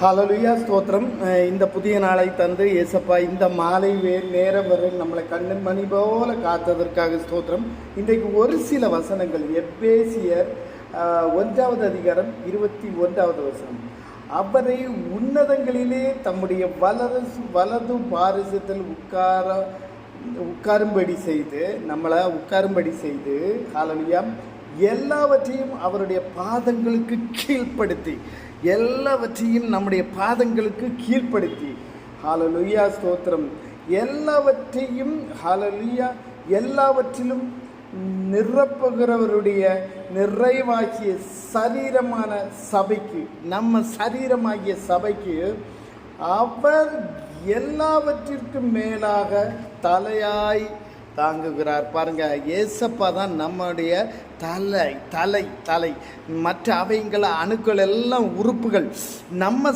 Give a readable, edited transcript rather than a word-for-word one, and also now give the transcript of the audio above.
ஹல்லேலூயா ஸ்தோத்திரம். இந்த புதிய நாளை தந்து ஏசப்பா இந்த மாலை நேரம் வரை நம்மளை கண்ணன் மணி போல காத்ததற்காக ஸ்தோத்திரம். இன்றைக்கு ஒரு சில வசனங்கள் எபேசியர் 1வது அதிகாரம் 21வது வசனம். அவரை உன்னதங்களிலே தம்முடைய வலது பாரிசத்தில் உட்காரும்படி செய்து நம்மளை உட்காரும்படி செய்து ஹல்லேலூயா எல்லாவற்றையும் அவருடைய பாதங்களுக்கு கீழ்ப்படுத்தி எல்லாவற்றையும் நம்முடைய பாதங்களுக்கு கீழ்ப்படுத்தி ஹல்லேலூயா ஸ்தோத்திரம் எல்லாவற்றையும் ஹல்லேலூயா எல்லாவற்றிலும் நிரப்புகிறவருடைய நிறைவாகிய சரீரமான சபைக்கு நம்ம சரீரமாகிய சபைக்கு அவர் எல்லாவற்றிற்கும் மேலாக தலையாய் தாங்குகிறார். பாருங்க, ஏசப்பா தான் நம்முடைய தலை. மற்ற அவைங்கள அணுக்கள் எல்லாம் உறுப்புகள் நம்ம